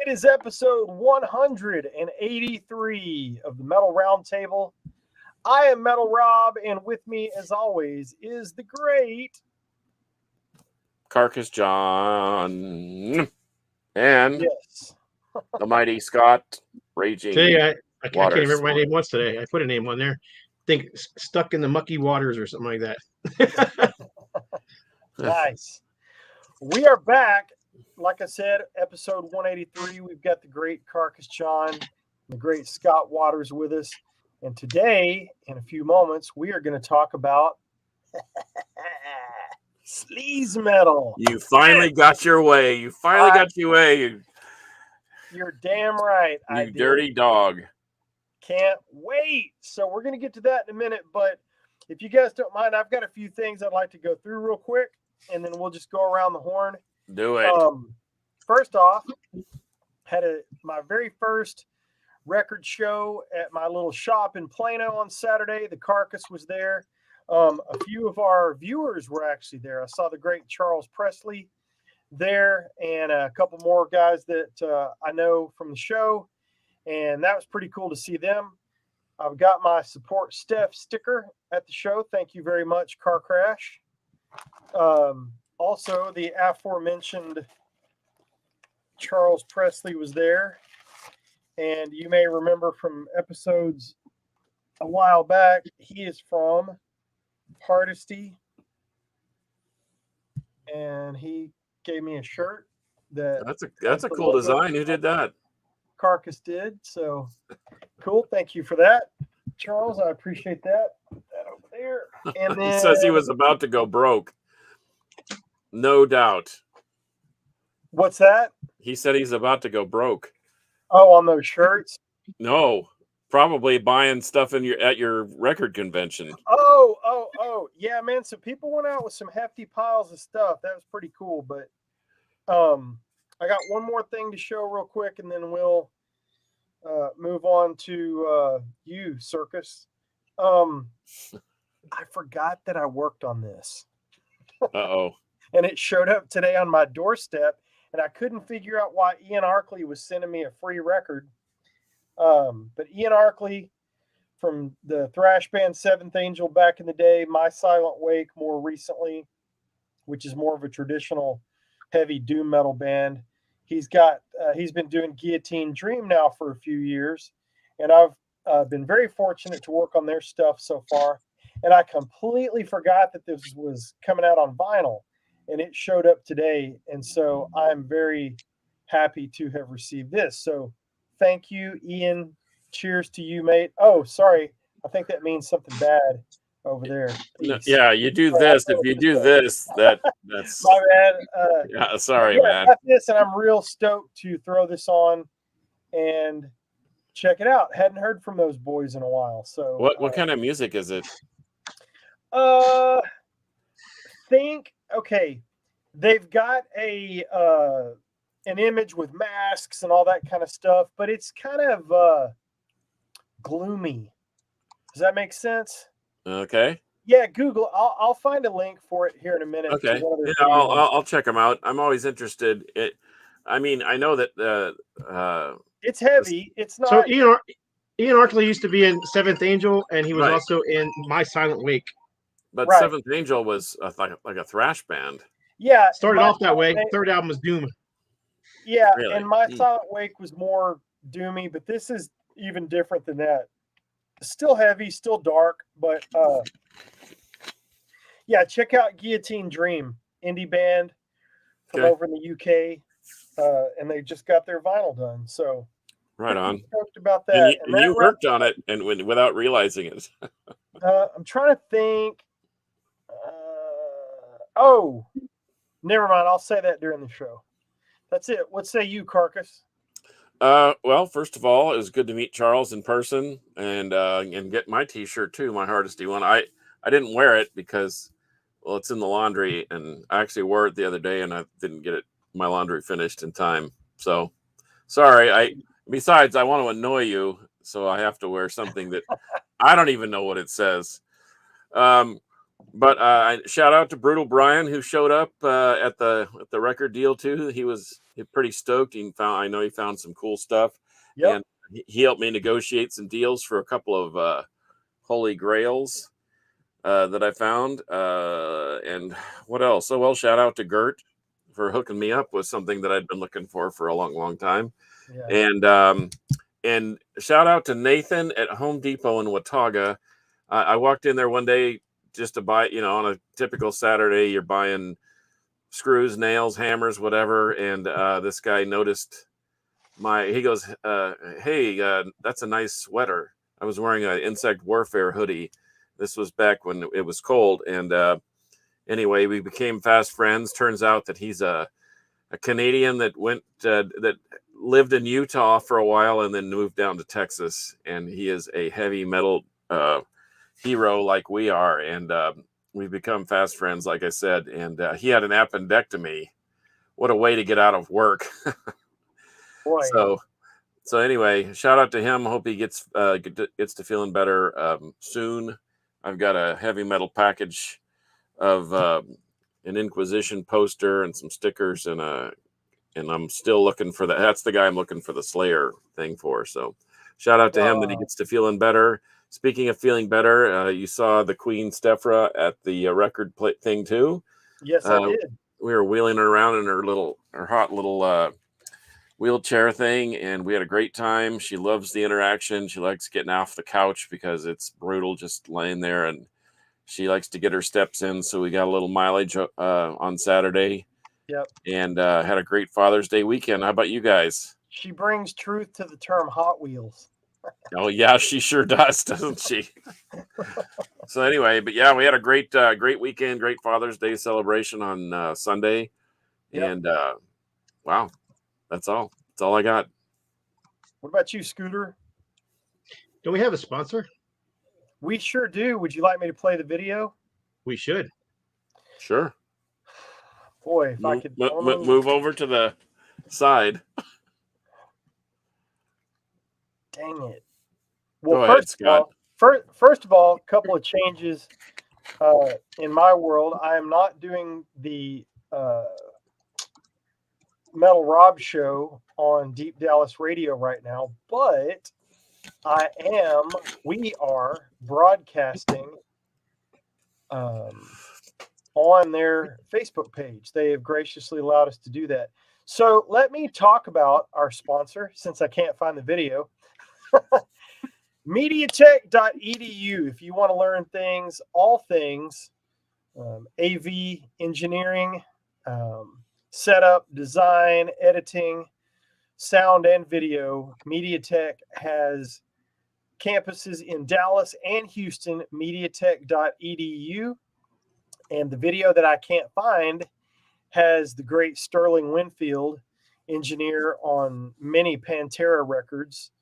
It is episode 183 of the Metal Roundtable. I am Metal Rob, and with me, as always, is the great Carcass John and yes, the mighty Scott Raging. Today, I can't Waters. remember what my name was today. I put a name on there. I think stuck in the mucky waters or something like that. nice. We are back. Like I said, episode 183. We've got the great Carcass John, the great Scott Waters with us. And today, in a few moments, we are going to talk about Sleaze Metal. You finally got your way. You finally got your way. You're damn right. You dirty dog. Can't wait. So we're going to get to that in a minute. But if you guys don't mind, I've got a few things I'd like to go through real quick, and then we'll just go around the horn. Do it. First off, had my very first record show at my little shop in Plano on Saturday. The Carcass was there. A few of our viewers were actually there. I saw the great Charles Presley there and a couple more guys that I know from the show, and that was pretty cool to see them. I've got my Support Steph sticker at the show. Thank you very much, Car Crash. Also, the aforementioned Charles Presley was there. And you may remember from episodes a while back, he is from Hardesty. And he gave me a shirt that's a cool design. Who did that? Carcass did. So cool. Thank you for that, Charles. I appreciate that. Put that over there. And then He says he was about to go broke. No doubt. What's that? He said he's about to go broke. Oh, on those shirts? No, probably buying stuff at your record convention. Oh, yeah, man. So people went out with some hefty piles of stuff. That was pretty cool. But I got one more thing to show real quick, and then we'll move on to you, Circus. I forgot that I worked on this. Uh-oh. And it showed up today on my doorstep, and I couldn't figure out why Ian Arkley was sending me a free record. But Ian Arkley from the thrash band Seventh Angel back in the day, My Silent Wake more recently, which is more of a traditional heavy doom metal band. He's been doing Guillotine Dream now for a few years, and I've been very fortunate to work on their stuff so far. And I completely forgot that this was coming out on vinyl, and it showed up today. And so I'm very happy to have received this. So thank you, Ian. Cheers to you, mate. Oh, sorry. I think that means something bad over there. No, yeah, you do this. If you do this, that's my bad. Yeah, sorry, yeah, man. I got this, and I'm real stoked to throw this on and check it out. Hadn't heard from those boys in a while. So what kind of music is it? Okay, they've got an image with masks and all that kind of stuff, but it's kind of gloomy. Does that make sense? Okay. Yeah, Google. I'll find a link for it here in a minute. Okay. Yeah, I'll check them out. I'm always interested. I mean, I know that it's heavy. It's not. So Ian Arkley used to be in Seventh Angel, and he was also in My Silent Wake. But Seventh Angel was like a thrash band. Yeah, started off that way. Third album was doom. Yeah, really? And My Silent Wake was more doomy, but this is even different than that. Still heavy, still dark, but yeah, check out Guillotine Dream, indie band from over in the UK, and they just got their vinyl done. So right on. Talked about that. And you worked on it and without realizing it. I'm trying to think. Oh, never mind. I'll say that during the show. That's it. What say you, Carcass? Well, first of all, it was good to meet Charles in person and get my T-shirt too, my Hardesty one. I didn't wear it because, well, it's in the laundry, and I actually wore it the other day, and I didn't get my laundry finished in time. So, sorry. Besides, I want to annoy you, so I have to wear something that I don't even know what it says. But shout out to Brutal Brian, who showed up at the record deal too. He was pretty stoked. I know he found some cool stuff, Yep. and he helped me negotiate some deals for a couple of holy grails that I found. And what else? Oh well, shout out to Gert for hooking me up with something that I'd been looking for a long time. Yeah. And shout out to Nathan at Home Depot in Watauga. I walked in there one day just to buy, on a typical Saturday, you're buying screws, nails, hammers, whatever. And this guy noticed he goes, hey, that's a nice sweater. I was wearing an insect warfare hoodie. This was back when it was cold. And anyway, we became fast friends. Turns out that he's a Canadian that that lived in Utah for a while and then moved down to Texas. And he is a heavy metal hero like we are. And we've become fast friends, like I said. And he had an appendectomy. What a way to get out of work. Boy. So anyway, shout out to him. Hope he gets to feeling better soon. I've got a heavy metal package of an Inquisition poster and some stickers and I'm still looking for that. That's the guy I'm looking for the Slayer thing for. So shout out to him that he gets to feeling better. Speaking of feeling better, you saw the Queen Stefra at the record thing too. Yes, I did. We were wheeling her around in her hot little wheelchair thing, and we had a great time. She loves the interaction. She likes getting off the couch because it's brutal just laying there, and she likes to get her steps in. So we got a little mileage on Saturday. Yep. And had a great Father's Day weekend. How about you guys? She brings truth to the term Hot Wheels. Oh yeah, she sure does, doesn't she? So anyway, but yeah, we had a great weekend, great Father's Day celebration on Sunday. Yep. And wow, that's all. That's all I got. What about you, Scooter? Do we have a sponsor? We sure do. Would you like me to play the video? We should. Sure. Boy, if I could move over to the side. Dang it. Well, Go ahead, Scott. First of all, a couple of changes in my world. I am not doing the Metal Rob show on Deep Dallas Radio right now, but we are broadcasting on their Facebook page. They have graciously allowed us to do that. So let me talk about our sponsor, since I can't find the video. Mediatech.edu. If you want to learn things, all things AV engineering, setup, design, editing, sound, and video, Mediatech has campuses in Dallas and Houston. Mediatech.edu. And the video that I can't find has the great Sterling Winfield, engineer on many Pantera records,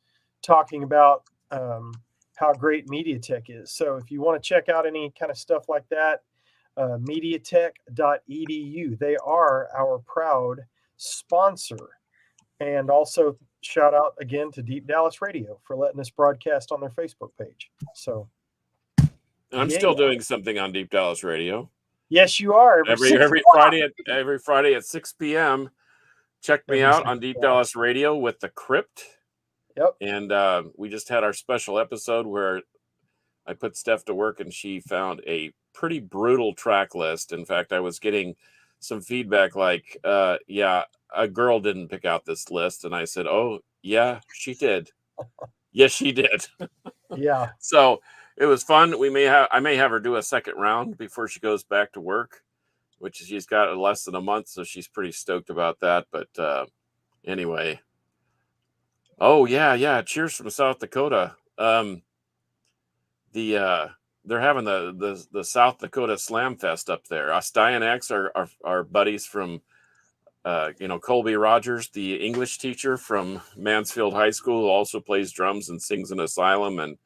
talking about how great Mediatech is. So if you want to check out any kind of stuff like that, mediatech.edu. They are our proud sponsor. And also shout out again to Deep Dallas Radio for letting us broadcast on their Facebook page. So I'm still doing something on Deep Dallas Radio. Yes, you are. Every Friday at 6 p.m. Check me out on Deep Dallas Radio with The Crypt. Yep. And we just had our special episode where I put Steph to work and she found a pretty brutal track list. In fact, I was getting some feedback like, yeah, a girl didn't pick out this list. And I said, oh, yeah, she did. Yes, she did. Yeah. So it was fun. I may have her do a second round before she goes back to work, which she's got less than a month, so she's pretty stoked about that. But anyway, oh yeah, cheers from South Dakota. They're having the South Dakota Slam Fest up there. Styanex are buddies from Colby Rogers, the English teacher from Mansfield High School, who also plays drums and sings in Asylum and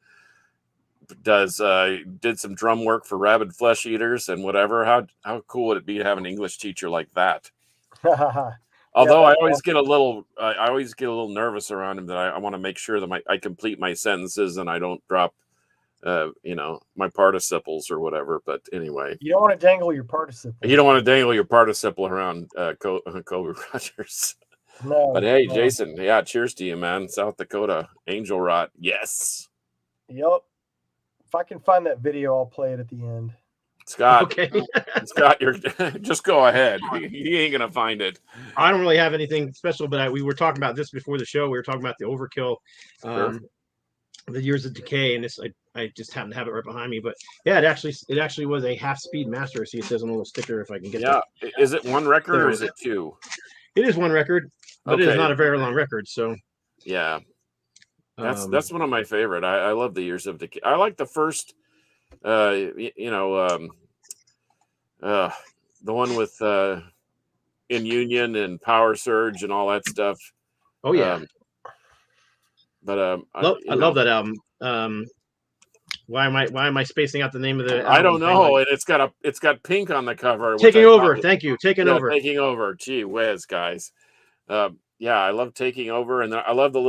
did some drum work for Rabid Flesh Eaters and whatever. How cool would it be to have an English teacher like that? Although I always get a little nervous around him that I want to make sure that I complete my sentences and I don't drop my participles or whatever. But anyway, You don't want to dangle your participle. you don't want to dangle your participle around Kobe Rogers. No. But hey, no. Jason, yeah, cheers to you, man. South Dakota, Angel Rot. Yes. Yep. If I can find that video, I'll play it at the end. Scott, Okay. Scott, you're just go ahead. He ain't gonna find it. I don't really have anything special, but we were talking about this before the show. We were talking about the overkill, Sure. the years of decay, and this I just happen to have it right behind me. But yeah, it actually was a half-speed master. See, it says on a little sticker if I can get Yeah, that. is it one record or is it two? It is one record, but it is not a very long record. So yeah, that's one of my favorite. I love the years of decay. I like the first, the one with In Union and Power Surge and all that stuff. Oh yeah. I love that album. Why am I spacing out the name of the album? I don't know, and it's got Pink on the cover. Taking Over. Thank you. Taking Over. Taking Over. Gee whiz, guys. Yeah, I love Taking Over, and I love the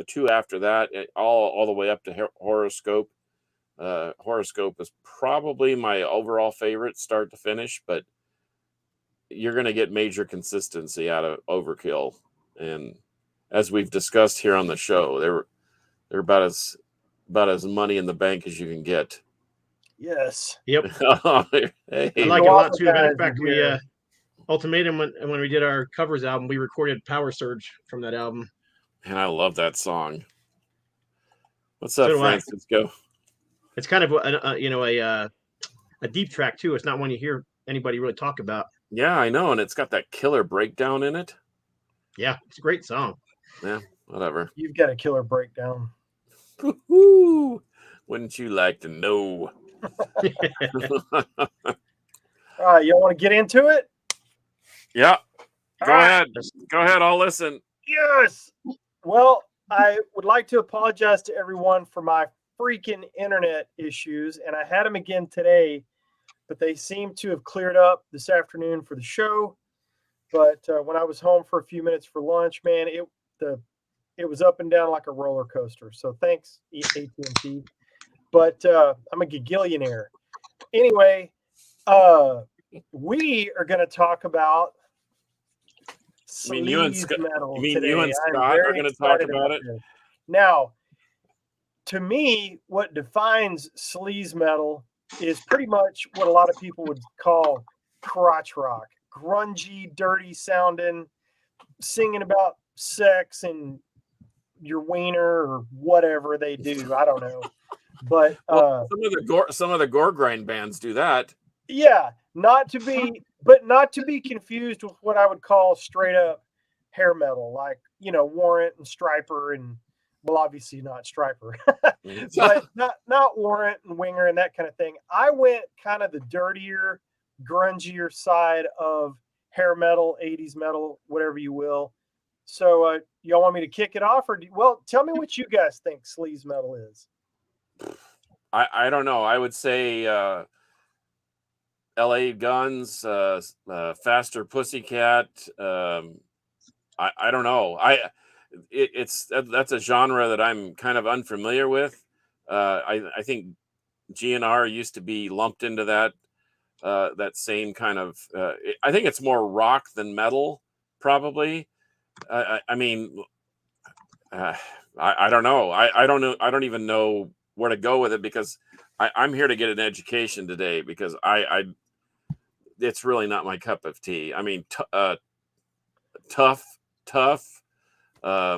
two after that, all the way up to Horoscope. Horoscope is probably my overall favorite, start to finish, but you're going to get major consistency out of Overkill, and as we've discussed here on the show, they're about as money in the bank as you can get. Yes. Yep. Hey. I like it a lot too. Matter of fact, we Ultimatum when we did our covers album, we recorded Power Surge from that album. And I love that song. What's up, Francisco? It's kind of a deep track too. It's not one you hear anybody really talk about. Yeah, I know, and it's got that killer breakdown in it. Yeah, it's a great song. Yeah, whatever. You've got a killer breakdown. Woo-hoo. Wouldn't you like to know? All right, y'all want to get into it? Yeah. Go ahead. Go ahead. I'll listen. Yes. Well, I would like to apologize to everyone for my freaking internet issues, and I had them again today, but they seem to have cleared up this afternoon for the show. But when I was home for a few minutes for lunch, man, it was up and down like a roller coaster. So thanks, AT&T. But I'm a gigillionaire. Anyway, we are going to talk about Sleaze Metal today. You and Scott are going to talk about it? Now, to me, what defines Sleaze Metal is pretty much what a lot of people would call crotch rock. Grungy, dirty sounding, singing about sex and your wiener or whatever they do. I don't know. But some of the gore grind bands do that. Yeah, not to be confused with what I would call straight up hair metal, like Warrant and Striper, and well, obviously not Striper, but not Warrant and Winger and that kind of thing. I went kind of the dirtier, grungier side of hair metal, 80s metal, whatever you will. So y'all want me to kick it off, or tell me what you guys think Sleaze Metal is. I don't know. I would say LA Guns, Faster Pussycat. I don't know. That's a genre that I'm kind of unfamiliar with. I think GNR used to be lumped into that same kind of. I think it's more rock than metal, probably. I don't know. I don't know. I don't even know where to go with it, because I'm here to get an education today, because it's really not my cup of tea. I mean, tough, nuff. I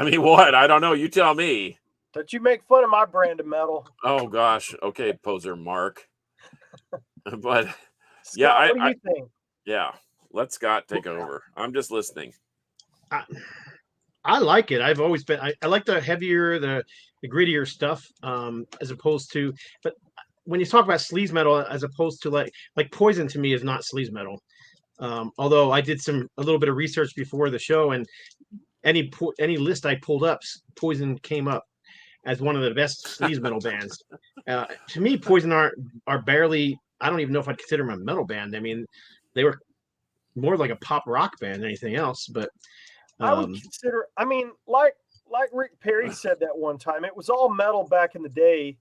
mean, what? I don't know. You tell me. Don't you make fun of my brand of metal? Oh gosh. Okay, poser Mark. But Scott, yeah, what do you think? Yeah, let Scott take over. I'm just listening. I like it. I've always been. I like the heavier, the grittier stuff, as opposed to. But when you talk about sleaze metal, as opposed to like Poison, to me is not sleaze metal. Although I did a little bit of research before the show, and any list I pulled up, Poison came up as one of the best sleaze metal bands. To me, Poison are barely. I don't even know if I'd consider them a metal band. I mean, they were more like a pop rock band than anything else. But I would consider. I mean, like like Rick Perry said that one time, it was all metal back in the day.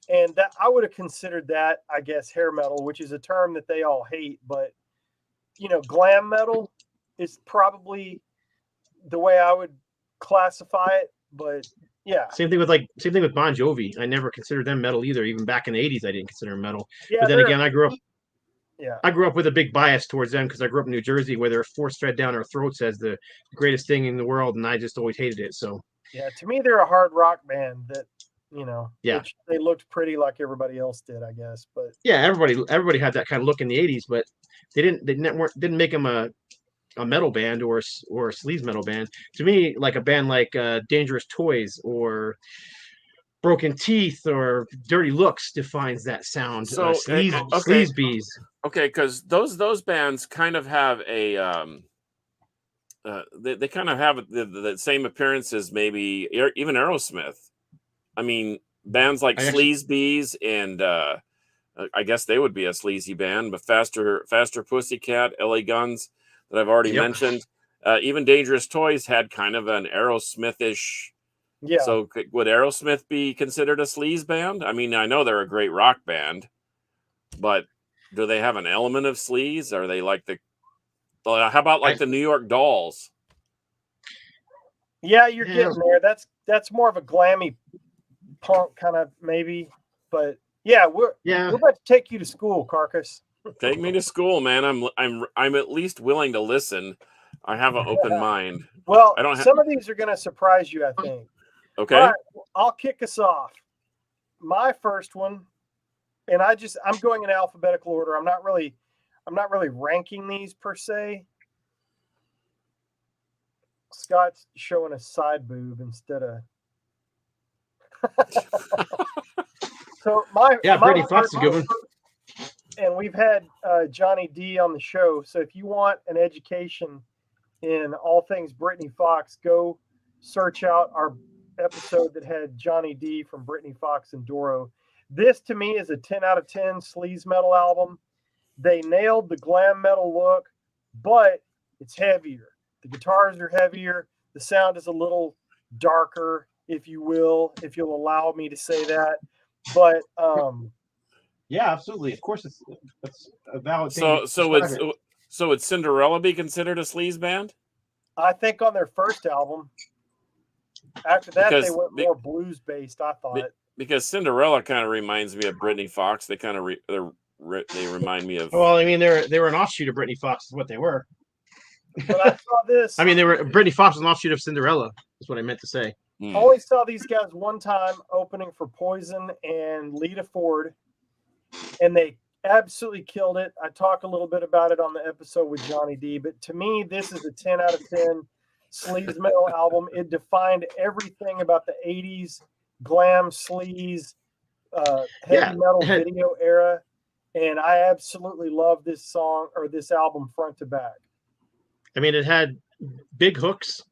And that I would have considered that, I guess, hair metal, which is a term that they all hate. But, glam metal is probably the way I would classify it. But yeah. Same thing with Bon Jovi. I never considered them metal either. Even back in the 80s, I didn't consider them metal. Yeah, but then again, I grew up with a big bias towards them because I grew up in New Jersey, where they're forced fed down our throats as the greatest thing in the world, and I just always hated it. So yeah, to me, they're a hard rock band that Yeah. they looked pretty like everybody else did, I guess. But yeah, everybody had that kind of look in the 80s, but they didn't make them a metal band or a sleaze metal band. To me, like a band like Dangerous Toys or Broken Teeth or Dirty Looks defines that sound. So, Sleaze Bees. Okay, because those bands kind of have a they kind of have the same appearance as maybe even Aerosmith. I mean, bands like Sleaze Bees and I guess they would be a sleazy band, but Faster Pussycat, LA Guns that I've already mentioned. Even Dangerous Toys had kind of an Aerosmith-ish. yeah. So would Aerosmith be considered a sleaze band? I mean, I know they're a great rock band, but do they have an element of sleaze? Are they like how about like the New York Dolls? Yeah, you're getting there. That's more of a glammy punk kind of maybe, but yeah, we're about to take you to school, Carcass. Take me to school, man. I'm at least willing to listen. I have an open mind. Well, some of these are going to surprise you, I think. Okay. All right, I'll kick us off. My first one, and I'm going in alphabetical order. I'm not really ranking these per se. Scott's showing a side boob instead of. So Brittany Fox is a good one. And we've had Johnny D on the show. So if you want an education in all things Brittany Fox, go search out our episode that had Johnny D from Brittany Fox and Doro. This to me is a 10 out of 10 sleaze metal album. They nailed the glam metal look, but it's heavier. The guitars are heavier. The sound is a little darker, if you will, if you'll allow me to say that. But yeah, absolutely. Of course, that's a valid thing. So would Cinderella be considered a sleaze band? I think on their first album. After that, they went more blues based. I thought because Cinderella kind of reminds me of Brittany Fox. They kind of they remind me of. Well, I mean, they were an offshoot of Brittany Fox, is what they were. But I saw this. I mean, Brittany Fox was an offshoot of Cinderella. Is what I meant to say. I only saw these guys one time opening for Poison and Lita Ford, and they absolutely killed it. I talked a little bit about it on the episode with Johnny D, but to me, this is a 10 out of 10 sleaze metal album. It defined everything about the 80s glam sleaze heavy metal video era, and I absolutely love this song or this album front to back. I mean, it had big hooks.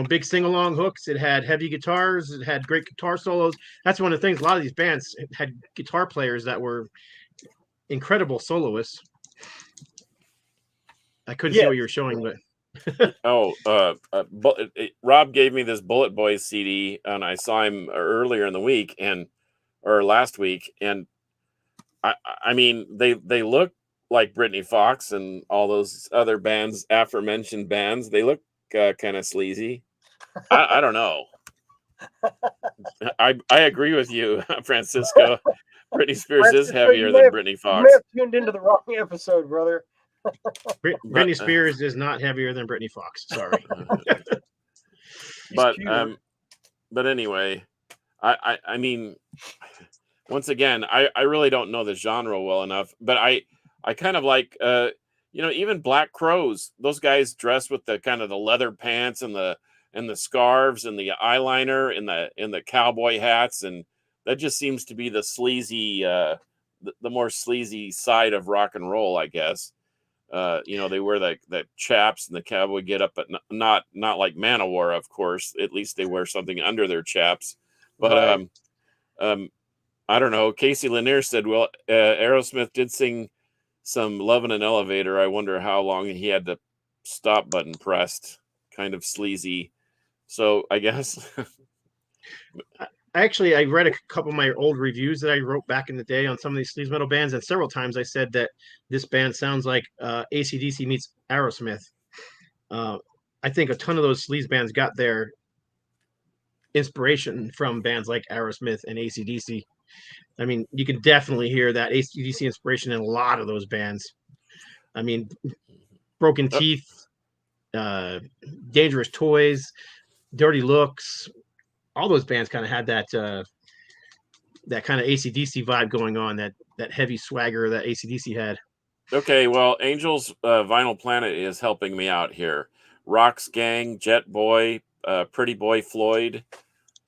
Big sing-along hooks. It had heavy guitars. It had great guitar solos. That's one of the things. A lot of these bands had guitar players that were incredible soloists. I couldn't see what you were showing, but Rob gave me this Bullet Boys CD, and I saw him earlier in the week or last week, and I mean they look like Brittany Fox and all those other bands, aforementioned bands. They look kind of sleazy. I don't know. I agree with you, Francisco. Britney Spears is heavier than Brittany Fox. You may have tuned into the wrong episode, brother. Britney Spears is not heavier than Brittany Fox. Sorry. But anyway, I mean, once again, I really don't know the genre well enough, but I kind of like even Black Crowes. Those guys dress with the kind of the leather pants and the scarves and the eyeliner and the cowboy hats, and that just seems to be the sleazy, the more sleazy side of rock and roll, I guess. They wear the chaps and the cowboy getup, but not like Manowar, of course. At least they wear something under their chaps. But I don't know. Casey Lanier said, "Well, Aerosmith did sing some Love in an Elevator. I wonder how long he had the stop button pressed." Kind of sleazy So I guess. Actually, I read a couple of my old reviews that I wrote back in the day on some of these sleaze metal bands, and several times I said that this band sounds like AC/DC meets Aerosmith. I think a ton of those sleaze bands got their inspiration from bands like Aerosmith and AC/DC. I mean, you can definitely hear that AC/DC inspiration in a lot of those bands. I mean, Broken Teeth, Dangerous Toys, Dirty Looks, all those bands kind of had that kind of AC/DC vibe going on, that heavy swagger that AC/DC had. Okay, well, Angels Vinyl Planet is helping me out here. Rocks Gang, Jet Boy, Pretty Boy Floyd.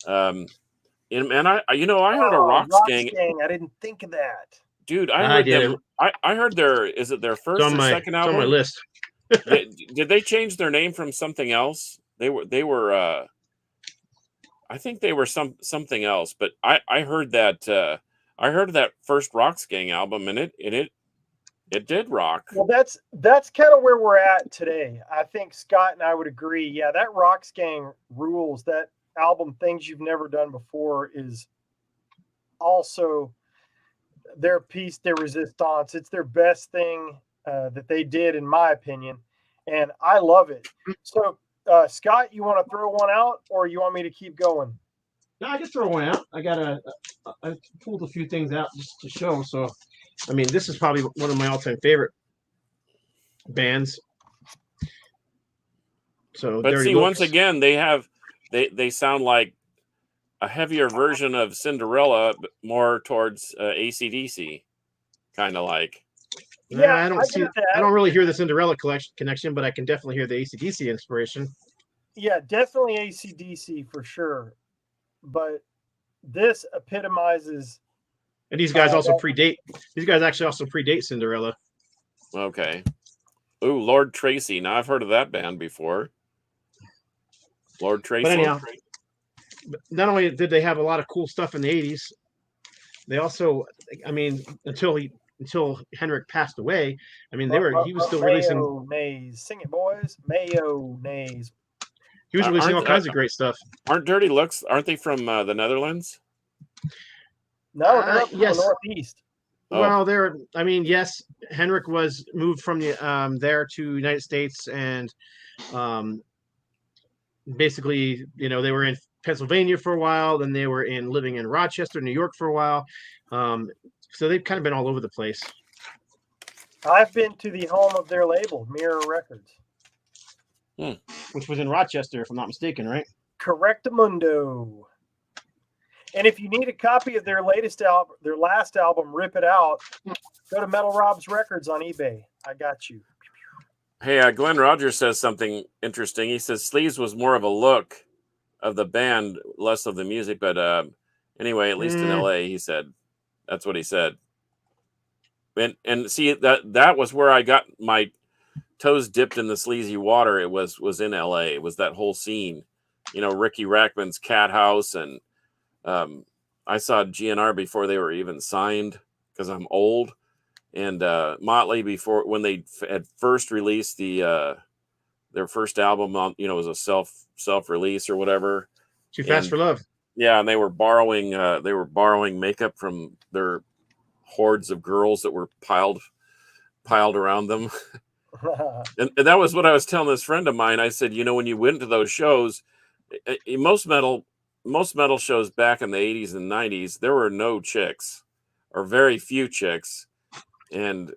And I heard a Rocks Gang. I didn't think of that. Dude, I heard did them. I heard is it their first or second It's album? on my list. Did they change their name from something else? They were I think they were something else, but I heard that first Rocks Gang album, and it did rock. Well, that's kind of where we're at today. I think Scott and I would agree. Yeah, that Rocks Gang rules. That album, Things You've Never Done Before, is also their piece de resistance. It's their best thing that they did, in my opinion, and I love it. So, Scott, you want to throw one out, or you want me to keep going? No, I can throw one out. I pulled a few things out just to show. So, I mean, this is probably one of my all-time favorite bands. So, but see, Looks. once again, they sound like a heavier version of Cinderella, but more towards AC/DC, kind of like. Yeah, I don't really hear the Cinderella connection, but I can definitely hear the AC/DC inspiration. Yeah, definitely AC/DC for sure. But this epitomizes. And these guys also predate. These guys actually also predate Cinderella. Okay. Ooh, Lord Tracy. Now I've heard of that band before. Lord Tracy. But anyhow, not only did they have a lot of cool stuff in the 80s, they also, I mean, until Henrik passed away, I mean, he was still releasing mayonnaise. Sing it, boys. Mayonnaise. He was releasing all kinds of great stuff. Aren't Dirty Looks? Aren't they from the Netherlands? No, they're up from the Northeast. Well, I mean, yes, Henrik was moved from the there to United States, and basically, they were in Pennsylvania for a while, then they were living in Rochester, New York for a while. So they've kind of been all over the place. I've been to the home of their label, Mirror Records. Which was in Rochester, if I'm not mistaken, right? Correctamundo. And if you need a copy of their last album, Rip It Out, go to Metal Rob's Records on eBay. I got you. Hey, Glenn Rogers says something interesting. He says Sleaze was more of a look of the band, less of the music. But anyway, at least in LA, he said. That's what he said. And see, that was where I got my toes dipped in the sleazy water. It was in LA. It was that whole scene. Ricky Rackman's Cat House, and I saw GNR before they were even signed because I'm old. And Motley, before, when they had first released their first album on, was a self release or whatever. Too Fast for Love. Yeah, and they were borrowing makeup from their hordes of girls that were piled around them. and that was what I was telling this friend of mine. I said, when you went to those shows, most metal shows back in the 80s and 90s, there were no chicks or very few chicks. And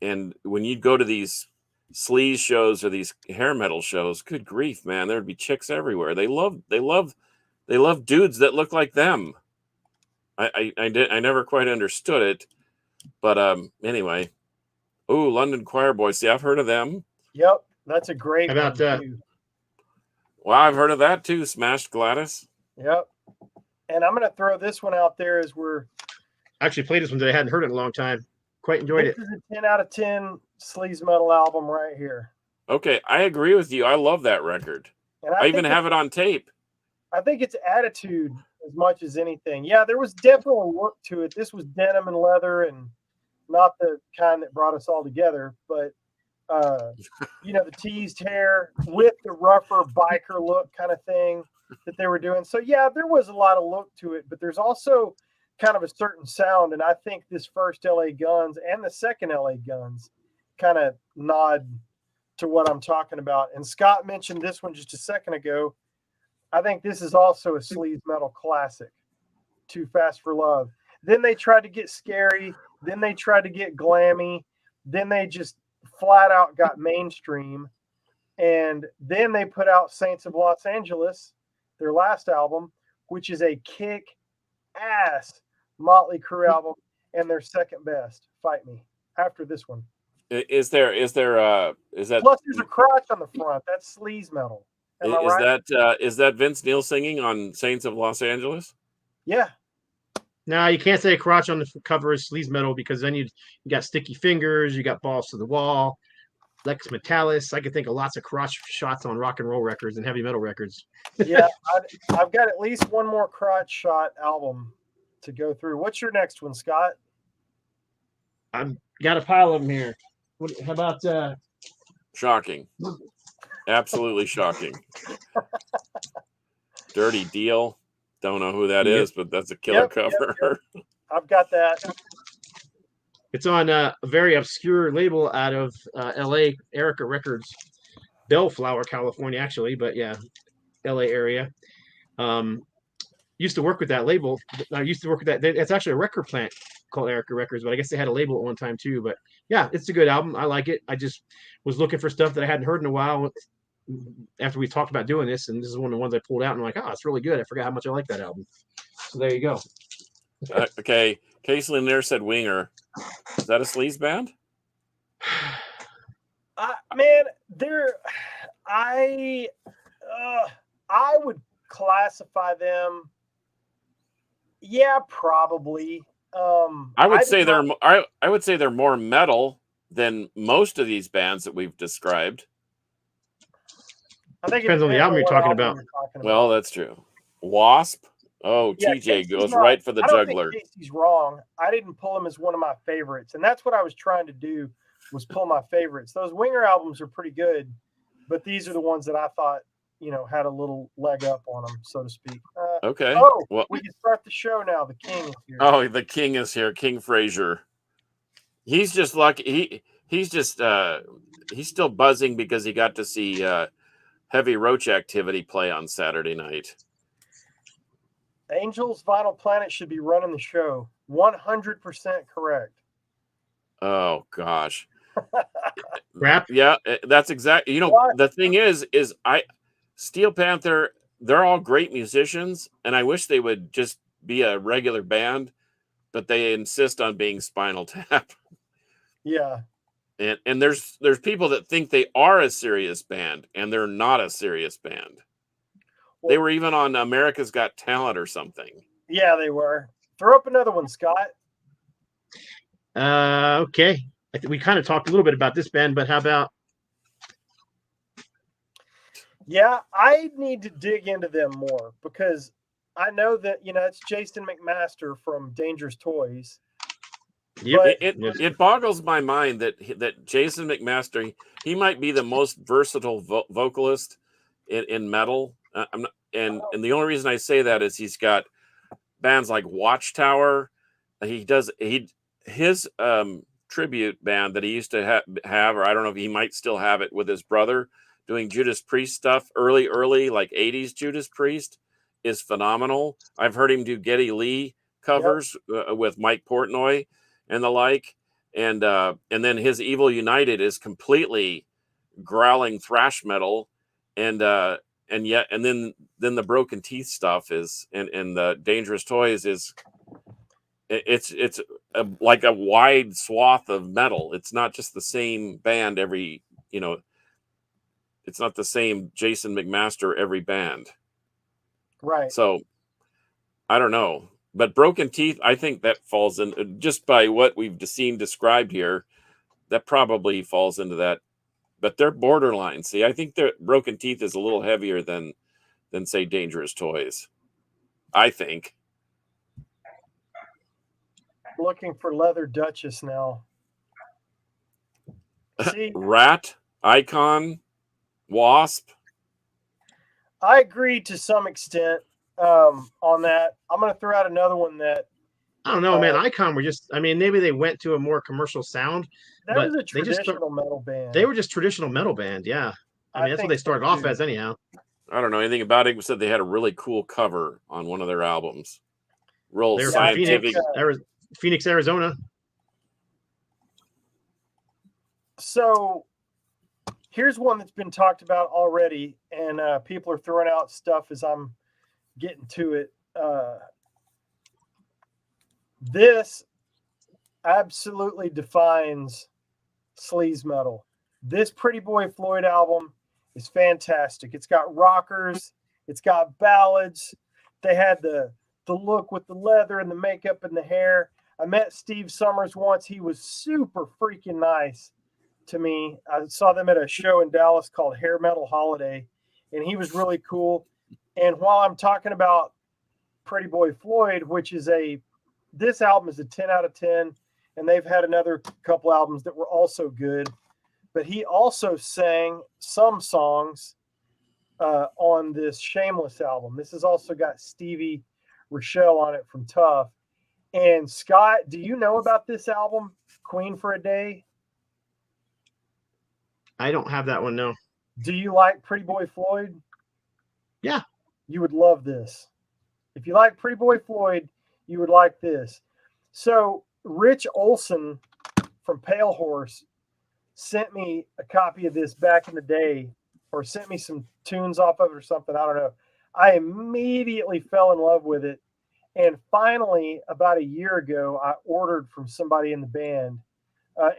when you'd go to these sleaze shows or these hair metal shows, good grief, man, there'd be chicks everywhere. They love dudes that look like them. I never quite understood it, but anyway. Ooh, London Choir Boys. See, I've heard of them. Yep, that's a great one. How about that? Well, I've heard of that too. Smashed Gladys. Yep. And I'm going to throw this one out there as we're. I actually played this one that I hadn't heard in a long time. Quite enjoyed it. This is a 10 out of 10 sleaze metal album right here. Okay, I agree with you. I love that record. And I even have it on tape. I think it's attitude as much as anything. Yeah, there was definitely work to it. This was denim and leather and not the kind that brought us all together, but the teased hair with the rougher biker look kind of thing that they were doing. So yeah, there was a lot of look to it, but there's also kind of a certain sound. And I think this first LA Guns and the second LA Guns kind of nod to what I'm talking about. And Scott mentioned this one just a second ago. I think this is also a Sleaze Metal classic, Too Fast for Love. Then they tried to get scary. Then they tried to get glammy. Then they just flat out got mainstream. And then they put out Saints of Los Angeles, their last album, which is a kick-ass Motley Crue album and their second best. Fight me after this one. Is that Plus there's a crotch on the front? That's Sleaze Metal. Am I right? Is that Vince Neil singing on Saints of Los Angeles? Yeah. No, you can't say crotch on the cover is Sleaze Metal because then you got Sticky Fingers, you got Balls to the Wall, Lex Metalis. I could think of lots of crotch shots on rock and roll records and heavy metal records. Yeah, I've got at least one more crotch shot album to go through. What's your next one, Scott? I've got a pile of them here. How about Shocking. Absolutely shocking. Dirty Deal. Don't know who that is, but that's a killer cover. Yep. I've got that. It's on a very obscure label out of LA, Erica Records, Bellflower, California, actually, but yeah, LA area. Used to work with that label. I used to work with that. It's actually a record plant called Erica Records, but I guess they had a label at one time too. But yeah, it's a good album. I like it. I just was looking for stuff that I hadn't heard in a while after we talked about doing this, and this is one of the ones I pulled out and I'm like, oh, it's really good. I forgot how much I like that album. So there you go. Okay. Casey Lanier said Winger. Is that a Sleaze band? Man, I would classify them. Yeah, probably. I would say they're more metal than most of these bands that we've described. I think depends on the album you're talking about. Well, that's true. Wasp. Oh, yeah, TJ Casey's goes right for the juggler. Think Casey's wrong. I didn't pull him as one of my favorites, and that's what I was trying to do, was pull my favorites. Those Winger albums are pretty good, but these are the ones that I thought, had a little leg up on them, so to speak. Okay. Well, we can start the show now. The King is here. Oh, the King is here. King Frazier. He's just lucky. He's still buzzing because he got to see Heavy Roach Activity play on Saturday night. Angels Vinyl Planet should be running the show. 100% correct. Oh gosh. Rap? Yeah, that's exactly. The thing is Steel Panther, they're all great musicians, and I wish they would just be a regular band, but they insist on being Spinal Tap. Yeah. And there's people that think they are a serious band, and they're not a serious band. They were even on America's Got Talent or something. Yeah, they were. Throw up another one, Scott. Okay. I think we kind of talked a little bit about this band, but how about? Yeah, I need to dig into them more because I know that, it's Jason McMaster from Dangerous Toys. Yep. It boggles my mind that Jason McMaster, he might be the most versatile vocalist in metal. And the only reason I say that is he's got bands like Watchtower. His tribute band that he used to have, or I don't know if he might still have it, with his brother doing Judas Priest stuff, early like 80s Judas Priest, is phenomenal. I've heard him do Geddy Lee covers with Mike Portnoy and the like, and then his Evil United is completely growling thrash metal, and then the Broken Teeth stuff is, and the Dangerous Toys is, it's like a wide swath of metal. It's not just the same band every, it's not the same Jason McMaster every band. Right. So I don't know, but Broken Teeth, I think that falls in, just by what we've seen described here, that probably falls into that. But they're borderline. See, I think that Broken Teeth is a little heavier than say Dangerous Toys, I think. Looking for Leather Duchess now. See, Rat, Icon, Wasp. I agree to some extent on that. I'm going to throw out another one that I don't know, man. Icon were just, I mean, maybe they went to a more commercial sound, that but was a traditional metal band. they were just traditional metal band. Yeah. I mean, that's what think they so, started off too. as anyhow. I don't know anything about it. Said they had a really cool cover on one of their albums. Real They were from scientific. Phoenix, Arizona. So here's one that's been talked about already, and people are throwing out stuff as I'm getting to it. This absolutely defines sleaze metal. This Pretty Boy Floyd album is fantastic. It's got rockers, it's got ballads. They had the look with the leather and the makeup and the hair. I met Steve Summers once. He was super freaking nice to me. I saw them at a show in Dallas called Hair Metal Holiday, and he was really cool. And while I'm talking about Pretty Boy Floyd, this album is a 10 out of 10, and they've had another couple albums that were also good. But he also sang some songs on this Shameless album. This has also got Stevie Rochelle on it from Tough. And Scott, do you know about this album, Queen for a Day? I don't have that one, no. Do you like Pretty Boy Floyd? Yeah. You would love this. If you like Pretty Boy Floyd, you would like this. So Rich Olson from Pale Horse sent me a copy of this back in the day, or sent me some tunes off of it or something. I don't know. I immediately fell in love with it. And finally, about a year ago, I ordered from somebody in the band,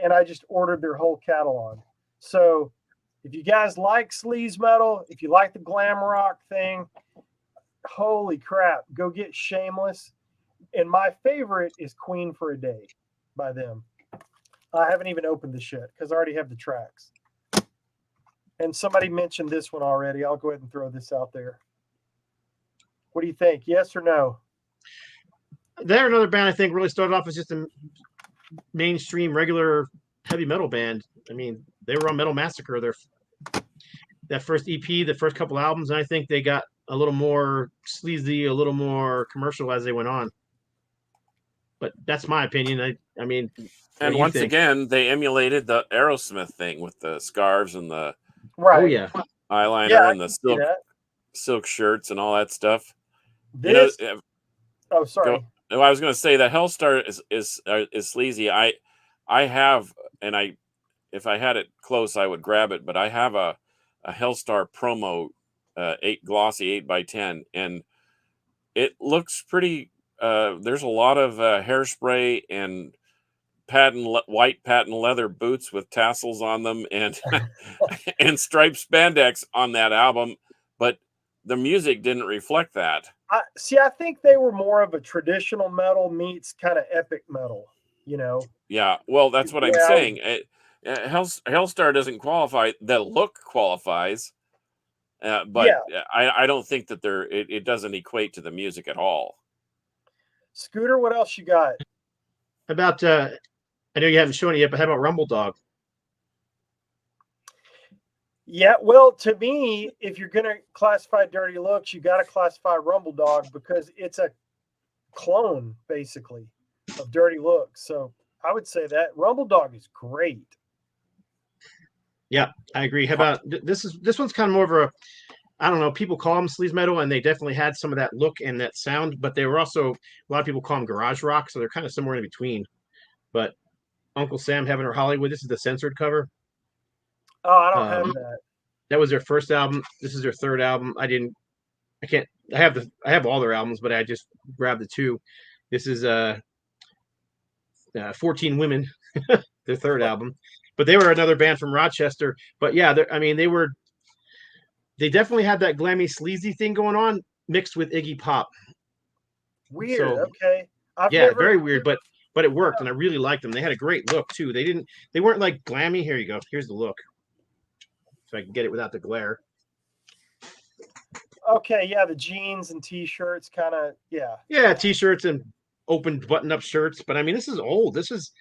and I just ordered their whole catalog. So if you guys like sleaze metal, if you like the glam rock thing, holy crap, go get Shameless. And my favorite is Queen for a Day by them. I haven't even opened this yet because I already have the tracks. And somebody mentioned this one already. I'll go ahead and throw this out there. What do you think? Yes or no? They're another band I think really started off as just a mainstream, regular heavy metal band. I mean, they were on Metal Massacre. That first EP, the first couple albums, and I think they got a little more sleazy, a little more commercial as they went on. But that's my opinion. I mean, and once again, they emulated the Aerosmith thing with the scarves and the Oh yeah, eyeliner and the silk shirts and all that stuff. This, oh sorry. I was going to say that Hellstar is sleazy. I have, and if I had it close, I would grab it. But I have a Hellstar promo, glossy 8x10, and it looks pretty. There's a lot of hairspray and white patent leather boots with tassels on them and and striped spandex on that album, but the music didn't reflect that. I think they were more of a traditional metal meets kind of epic metal, you know? Yeah, well, that's what I'm saying. Hellstar doesn't qualify. The look qualifies, but I don't think that it doesn't equate to the music at all. Scooter, what else you got? About I know you haven't shown it yet, but how about Rumble Dog? Yeah, well, to me, if you're going to classify Dirty Looks, you got to classify Rumble Dog because it's a clone, basically, of Dirty Looks. So I would say that Rumble Dog is great. Yeah, I agree. How about this one's kind of more of a, I don't know, people call them sleaze metal, and they definitely had some of that look and that sound, but they were also, a lot of people call them garage rock, so they're kind of somewhere in between. But Uncle Sam, Heaven or Hollywood, this is the censored cover. Oh, I don't have that. That was their first album. This is their third album. I have all their albums, but I just grabbed the two. This is 14 Women, their third album. But they were another band from Rochester. But yeah, they definitely had that glammy sleazy thing going on mixed with Iggy Pop. Weird. So, okay. Very weird, but it worked, and I really liked them. They had a great look too. They weren't like glammy. Here you go. Here's the look. So I can get it without the glare. Okay, yeah, the jeans and t-shirts kind of, yeah. Yeah, t-shirts and open button-up shirts. But I mean, this is old. This is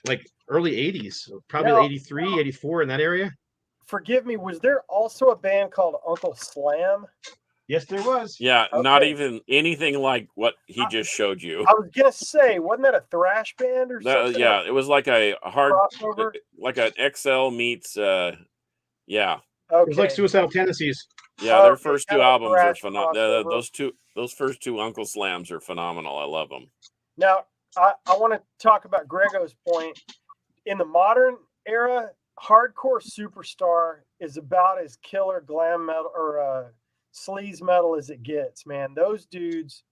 like early 80s, probably Now, 83, 84 in that area. forgive me, was there also a band called Uncle Slam? Yes, there was. Yeah, not Okay. even anything like what he just showed you. I was gonna say, wasn't that a thrash band or something? Yeah, it was like a hard, Crossover. like an XL meets. Yeah, It was like Okay. Suicidal Tendencies. yeah. Their Okay, first kind two of a albums are thrash phenomenal. crossover. Those first two Uncle Slams are phenomenal. I love them. Now, I want to talk about Grego's point. In the modern era, hardcore superstar is about as killer glam metal or sleaze metal as it gets, man. Those dudes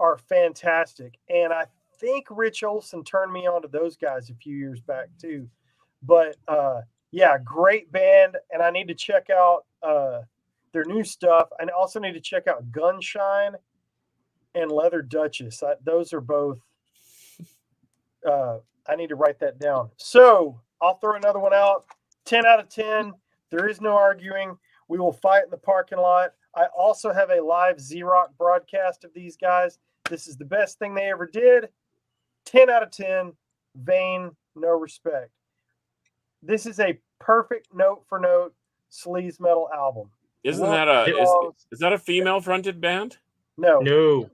are fantastic. And I think Rich Olson turned me on to those guys a few years back too. But yeah, great band. And I need to check out their new stuff. I also need to check out Gunshine and Leather Duchess. Those are both. I need to write that down. So I'll throw another one out. 10 out of 10. There is no arguing. We will fight in the parking lot. I also have a live Z-Rock broadcast of these guys. This is the best thing they ever did. 10 out of 10. Vain, no respect. This is a perfect note for note sleaze metal album. Isn't Will that a songs- is that a female fronted band? No. No.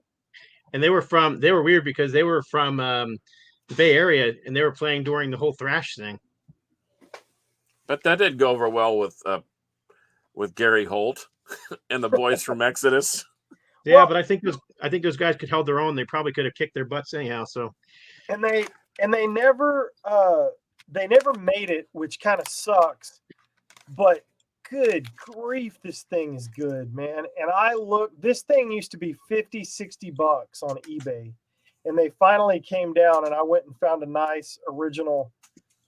And they were weird because they were from the Bay Area and they were playing during the whole thrash thing. But that did go over well with Gary Holt and the boys from Exodus. Yeah, Well, but I think those guys could hold their own. They probably could have kicked their butts anyhow. So and they never made it, which kind of sucks. But good grief, this thing is good, man. And this thing used to be $50-$60 on eBay, and they finally came down, and I went and found a nice original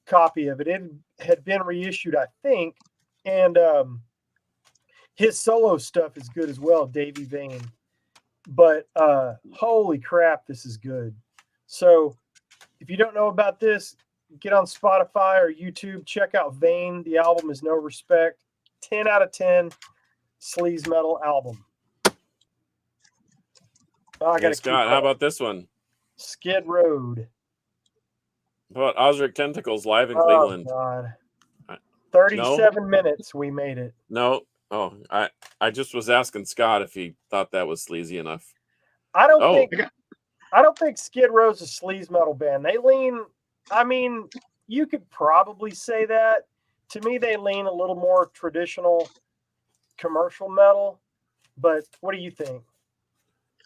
copy of it. It had been reissued, I think, and his solo stuff is good as well, Davey Vane. But holy crap, this is good. So if you don't know about this, get on Spotify or YouTube, check out Vane. The album is No Respect. 10 out of 10 sleaze metal album. Oh, I Hey, got to Scott, how about this one? Skid Road. How about Osric Tentacles live in Oh, Cleveland? God. No? 37 minutes we made it. No. Oh, I just was asking Scott if he thought that was sleazy enough. I don't Oh. think Skid Row's a sleaze metal band. They lean, I mean, you could probably say that. To me, they lean a little more traditional commercial metal. But what do you think?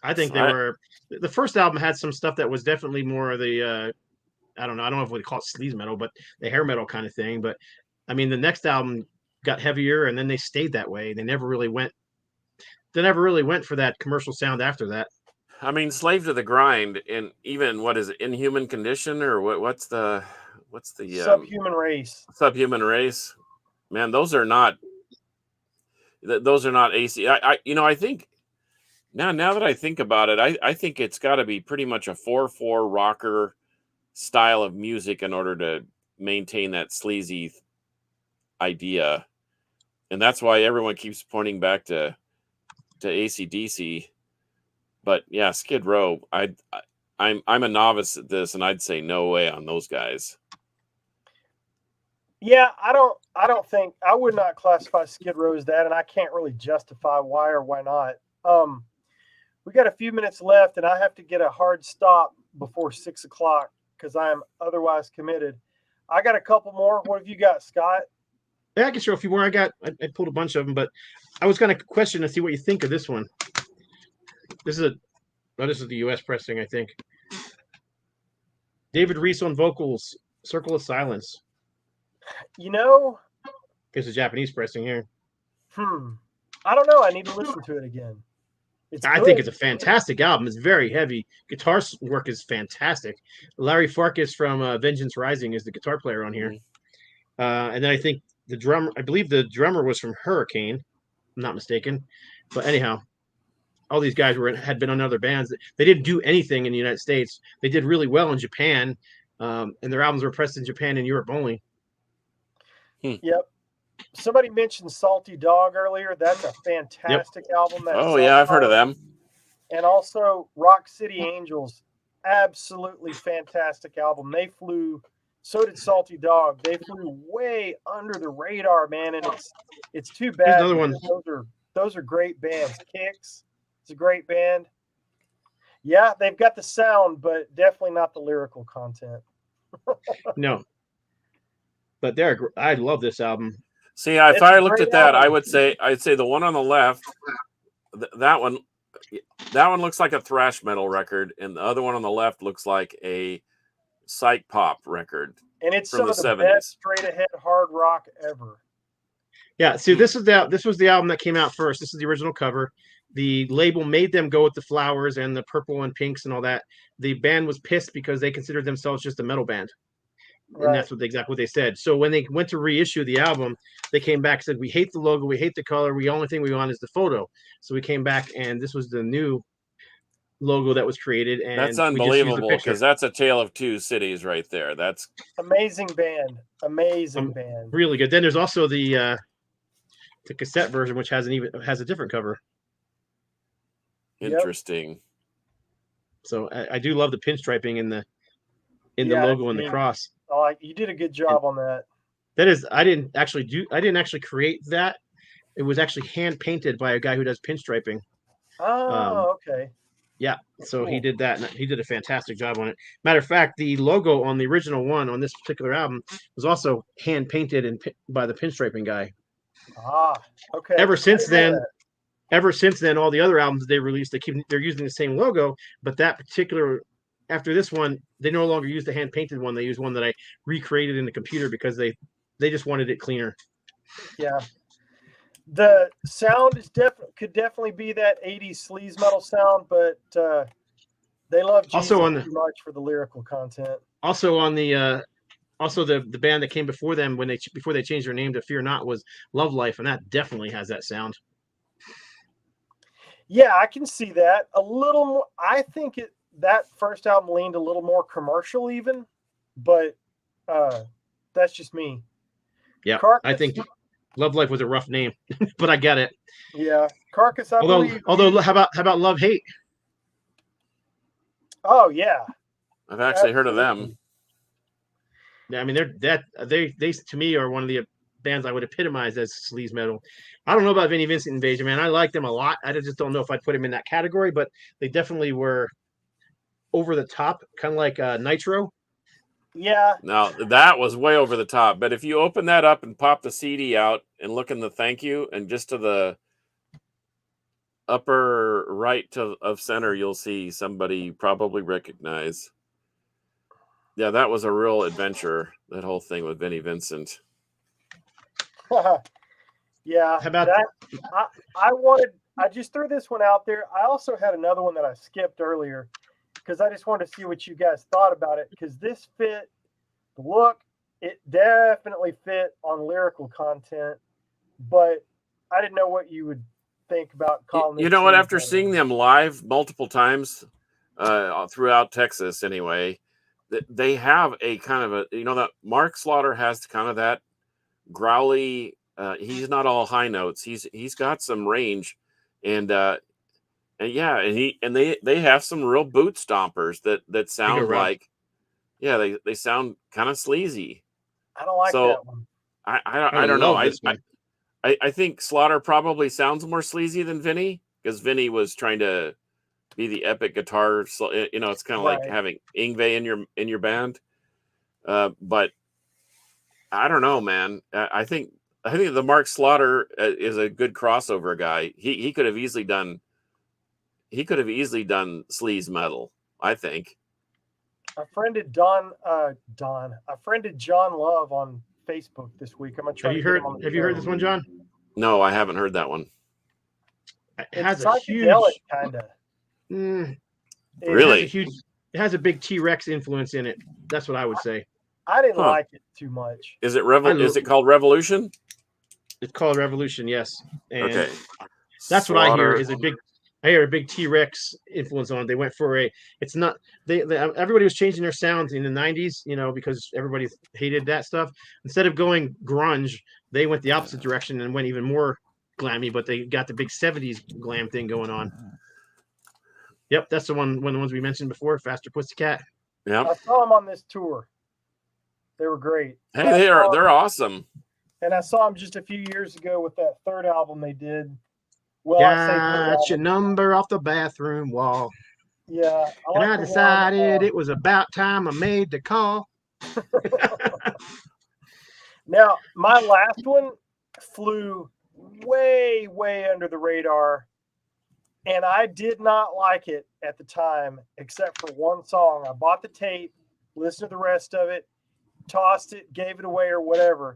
I think they were. The first album had some stuff that was definitely more of the I don't know if we call it sleaze metal, but the hair metal kind of thing. But I mean, the next album got heavier, and then they stayed that way. They never really went. They never really went for that commercial sound after that. I mean, Slave to the Grind, and even what is it, Inhuman Condition, or what's the Subhuman Race? Subhuman Race. Man, those are not AC. I think now that I think about it, I think it's got to be pretty much a 4/4 rocker style of music in order to maintain that sleazy idea, and that's why everyone keeps pointing back to AC/DC. But yeah, Skid Row. I'm a novice at this, and I'd say no way on those guys. Yeah, I would not classify Skid Row as that, and I can't really justify why or why not. We got a few minutes left, and I have to get a hard stop before 6 o'clock because I am otherwise committed. I got a couple more. What have you got, Scott? Yeah, I can show a few more. I pulled a bunch of them, but I was going to question and see what you think of this one. This is the U.S. pressing, I think. David Reese on vocals, Circle of Silence. Here's the Japanese pressing here. I don't know. I need to listen to it again. I think it's a fantastic album. It's very heavy. Guitar work is fantastic. Larry Farkas from Vengeance Rising is the guitar player on here. And then I think I believe the drummer was from Hurricane, if I'm not mistaken. But anyhow, all these guys had been on other bands. They didn't do anything in the United States. They did really well in Japan, and their albums were pressed in Japan and Europe only. Yep. Somebody mentioned Salty Dog earlier. That's a fantastic album. I've heard of them. And also Rock City Angels, absolutely fantastic album. They flew So did Salty Dog. They flew way under the radar, man, and it's too Here's bad another one. because those are great bands. Kicks, it's a great band. Yeah, they've got the sound, but definitely not the lyrical content. No, but I love this album. See, if It's a I looked great at that, album. I'd say the one on the left, that one looks like a thrash metal record, and the other one on the left looks like a psych pop record. And it's from some the of the 70s. best straight ahead hard rock ever. Yeah, see, this was the album that came out first. This is the original cover. The label made them go with the flowers and the purple and pinks and all that. The band was pissed because they considered themselves just a metal band. And Right. that's exactly what they said. So when they went to reissue the album, they came back and said, "We hate the logo, we hate the color. The only thing we want is the photo." So we came back, and this was the new logo that was created, and That's we just used the unbelievable picture. because that's a tale of two cities right there. That's amazing band. Amazing band. Really good. Then there's also the cassette version, which has a different cover. interesting. Yep. So I do love the pinstriping in the logo and the cross. Oh, you did a good job on that. That is, I didn't actually create that. It was actually hand painted by a guy who does pinstriping. Oh, okay. Yeah, so Cool. he did that, and he did a fantastic job on it. Matter of fact, the logo on the original one on this particular album was also hand painted by the pinstriping guy. Ah, okay. Ever since then, all the other albums they released, they're using the same logo, but that particular after this one, they no longer use the hand painted one. They use one that I recreated in the computer because they just wanted it cleaner. Yeah. The sound is could definitely be that 80s sleaze metal sound, but they love Jesus too much for the lyrical content. Also on the the band that came before them before they changed their name to Fear Not was Love Life, and that definitely has that sound. Yeah, I can see that a little more. I think that first album leaned a little more commercial, even, but that's just me. Yeah, I think Love Life was a rough name, but I get it. Yeah, Carcass. Although, how about Love Hate? Oh yeah, I've actually heard of them. Yeah, I mean they to me are one of the bands I would epitomize as sleaze metal. I don't know about Vinnie Vincent Invasion, man. I like them a lot. I just don't know if I'd put them in that category, but they definitely were over the top, kind of like Nitro. Yeah. Now that was way over the top. But if you open that up and pop the CD out and look in the thank you and just to the upper right of center, you'll see somebody you probably recognize. Yeah, that was a real adventure. That whole thing with Vinnie Vincent. Yeah. How about that? I just threw this one out there. I also had another one that I skipped earlier because I just wanted to see what you guys thought about it, because this fit the look. It definitely fit on lyrical content, but I didn't know what you would think about calling this. You know what? After seeing them live multiple times throughout Texas, anyway, they have a kind of that Mark Slaughter has kind of that growly. He's not all high notes. He's got some range, and they have some real boot stompers that sound like, they sound kind of sleazy. I don't like that one. I don't know. I think Slaughter probably sounds more sleazy than Vinny, because Vinny was trying to be the epic guitar. It's kind of like having Yngwie in your band. But I don't know, man. I think the Mark Slaughter is a good crossover guy. He could have easily done sleaze metal, I think. I friended John Love on Facebook this week. I'm gonna try. Have you heard this one, John? No, I haven't heard that one. It's psychedelic, kind of. Really? It has a big T-Rex influence in it. That's what I would say. I didn't like it too much. Is it Is it called Revolution? It's called Revolution, yes. And okay. That's Slaughter. What I hear is I hear a big T-Rex influence on it. They went for everybody was changing their sounds in the 90s, because everybody hated that stuff. Instead of going grunge, they went the opposite direction and went even more glammy, but they got the big 70s glam thing going on. Yep, that's one of the ones we mentioned before, Faster Pussycat. Yeah. I saw them on this tour. They were great. Hey, they're awesome. And I saw them just a few years ago with that third album they did. Well, I say third Got your album. number off the bathroom wall. Yeah, And like I the decided one, it was about time I made the call. Now, my last one flew way, way under the radar, and I did not like it at the time, except for one song. I bought the tape, listened to the rest of it, tossed it, gave it away, or whatever.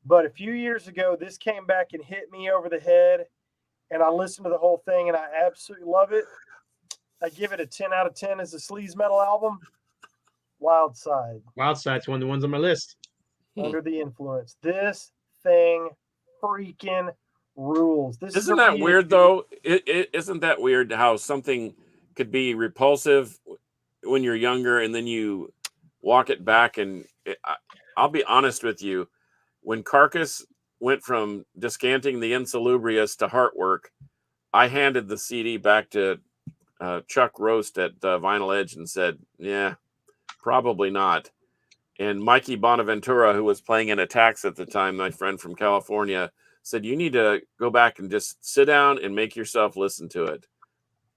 But a few years ago, this came back and hit me over the head, and I listened to the whole thing, and I absolutely love it. I give it a 10 out of 10 as a Sleaze Metal album. Wild Side. Wild Side's one of the ones on my list. Under the Influence. This thing freaking rules. Isn't that weird, though? Isn't that weird how something could be repulsive when you're younger and then you walk it back? And I'll be honest with you. When Carcass went from Descanting the Insalubrious to Heartwork, I handed the CD back to Chuck Roast at Vinyl Edge and said, yeah, probably not. And Mikey Bonaventura, who was playing in Attacks at the time, my friend from California, said, you need to go back and just sit down and make yourself listen to it.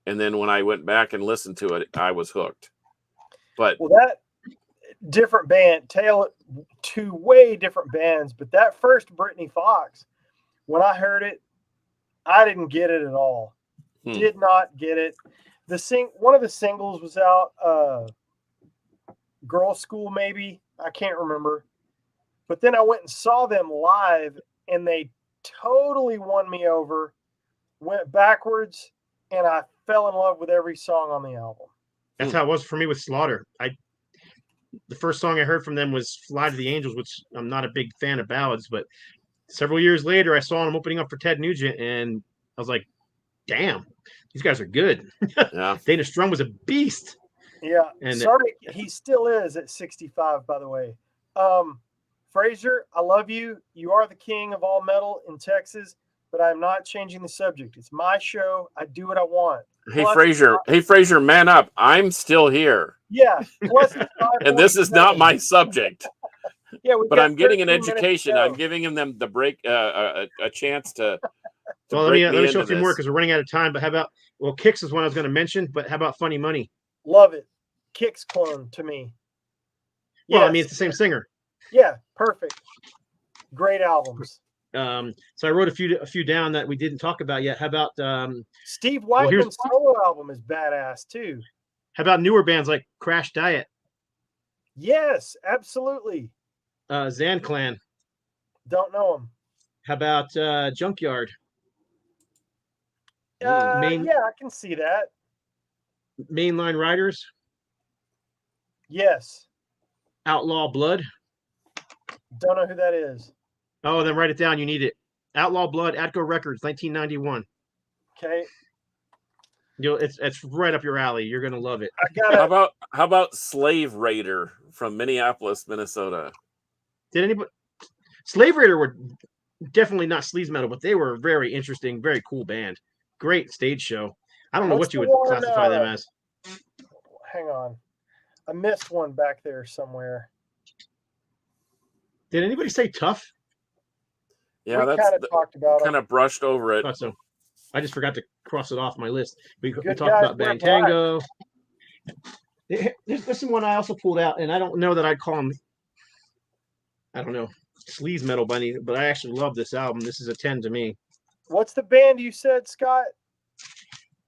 And then when I went back and listened to it, I was hooked. But that different band, two way different bands, but that first Brittany Fox, when I heard it, I didn't get it at all. Did not get it. One of the singles was out, Girls School maybe. I can't remember. But then I went and saw them live, and they totally won me over, went backwards, and I fell in love with every song on the album. That's how it was for me with Slaughter. The first song I heard from them was Fly to the Angels, which I'm not a big fan of ballads, but several years later I saw them opening up for Ted Nugent, and I was like, damn, these guys are good. Yeah. Dana Strum was a beast. Yeah. And sorry, he still is at 65, by the way. Fraser, I love you. You are the king of all metal in Texas, but I'm not changing the subject. It's my show. I do what I want. Hey, Fraser, man up. I'm still here. Yeah. Plus, and this is not my subject. Yeah, but I'm getting an education. I'm giving them the break, a chance to. Well, let me show a few more because we're running out of time. But how about Kix is one I was going to mention. But how about Funny Money? Love it. Kix clone to me. Well, yes. I mean it's the same singer. Yeah, perfect. Great albums. So I wrote a few down that we didn't talk about yet. How about Steve Whiteman's solo album is badass too. How about newer bands like Crash Diet? Yes, absolutely. Zan Clan. Don't know them. How about Junkyard? Yeah, I can see that. Mainline Riders. Yes. Outlaw Blood. Don't know who that is. Oh, then write it down. You need it. Outlaw Blood, Atco Records, 1991. Okay. It's right up your alley. You're gonna love it. How about Slave Raider from Minneapolis, Minnesota? Did anybody? Slave Raider were definitely not sleaze metal, but they were a very interesting, very cool band. Great stage show. I don't know what you would classify them as. Hang on. I missed one back there somewhere. Did anybody say Tough? Yeah, we kind of talked about kind of brushed over it. I thought so. I just forgot to cross it off my list. We talked about Bang Tango. There's one I also pulled out, and I don't know that I'd call them, I don't know, sleaze metal bunny, but I actually love this album. This is a 10 to me. What's the band you said, Scott?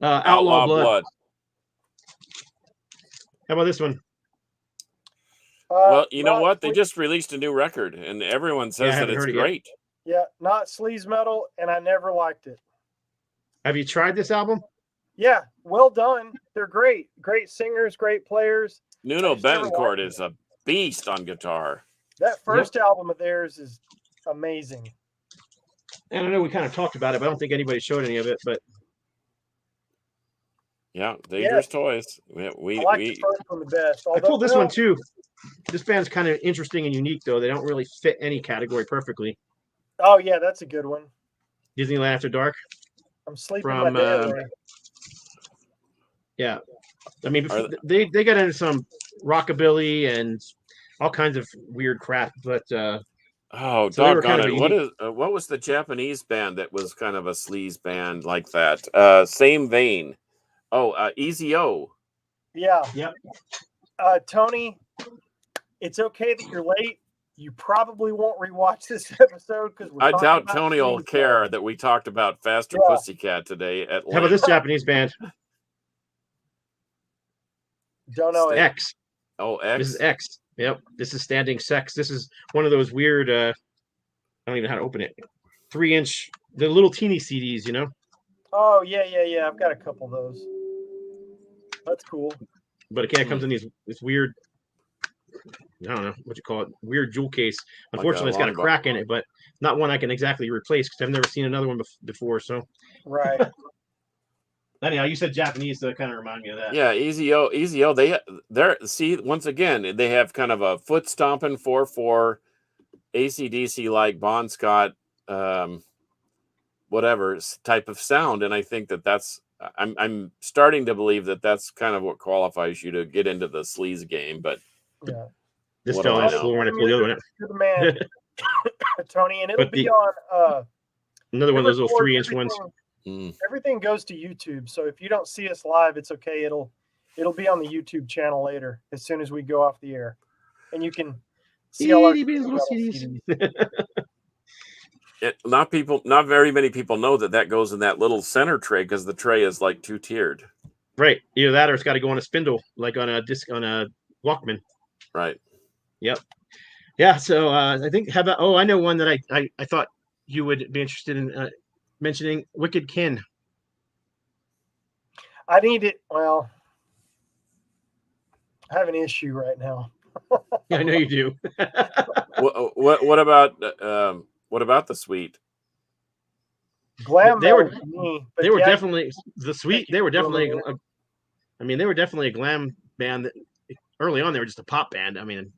Outlaw Blood. How about this one? Well, you know what? They just released a new record, and everyone says that it's great. Yeah, not sleaze metal, and I never liked it. Have you tried this album? Yeah, well done. They're great. Great singers, great players. Nuno Betancourt is a beast on guitar. That first album of theirs is amazing. And I know we kind of talked about it, but I don't think anybody showed any of it. But yeah, Dangerous Toys. I like the first one the best. I pulled this one too. This band's kind of interesting and unique, though. They don't really fit any category perfectly. Oh yeah, that's a good one. Disneyland After Dark. I'm sleeping my day away. Yeah, I mean they got into some rockabilly and all kinds of weird crap. But Oh, so they were doggone kind of a it! unique. What was the Japanese band that was kind of a sleaze band like that? Same vein. Oh, Easy O. Yeah. Yep. Tony, it's okay that you're late. You probably won't rewatch this episode because we're I talking doubt about Tony will Sleaze care Metal. that we talked about Faster Yeah. Pussycat today at How about length. this Japanese band? Don't know it. X. Oh, This is X. X. Yep. This is Standing Sex. This is one of those weird. I don't even know how to open it. 3-inch, the little teeny CDs, you know. Oh yeah. I've got a couple of those. That's cool. But it kind of comes in this weird. I don't know what you call it. Weird jewel case. Unfortunately, it's got a long crack in it, but not one I can exactly replace because I've never seen another one before. So Right. anyhow, you said Japanese, so it kind of reminded me of that. Yeah, Easy O. They're see once again they have kind of a foot stomping 4/4 AC/DC like Bon Scott, whatever type of sound, and I think that's I'm starting to believe that that's kind of what qualifies you to get into the sleaze game. But Yeah. This what fell do on I the know? floor and I pulled the other one out. You're the man, Tony, and it'll But be on. Another one of those little record 3-inch ones. Everything goes to YouTube, so if you don't see us live, it's okay. It'll be on the YouTube channel later as soon as we go off the air, and you can see all our Itty bitty little CDs. Not very many people know that goes in that little center tray because the tray is like 2-tiered. Right. Either that or it's got to go on a spindle, like on a disc on a Walkman. Right. Yep. Yeah. So I think how about I know one that I thought you would be interested in mentioning, Wicked Kin. I need it. Well, I have an issue right now. Yeah, I know you do. What about the Sweet? Glam They were- metal to me, but They were yeah, definitely the Sweet. They were definitely. They were definitely a glam band. That early on they were just a pop band. I mean,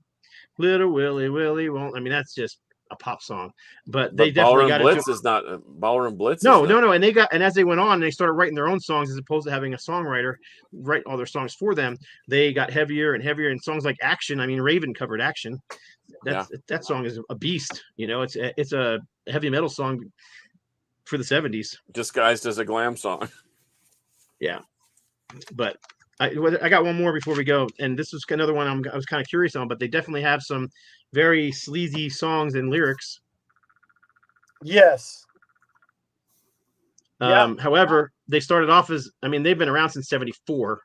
Little Willie Willie won't. I mean, that's just a pop song. But they definitely Ballroom got Blitz into. is not Ballroom Blitz. No. is not, And as they went on, they started writing their own songs as opposed to having a songwriter write all their songs for them. They got heavier and heavier, and songs like Action. I mean, Raven covered Action. That song is a beast. You know, it's a heavy metal song for the 70s. disguised as a glam song. Yeah, but I got one more before we go, and this was another one I was kind of curious on, but they definitely have some very sleazy songs and lyrics. Yes. However, they started off as, they've been around since 74.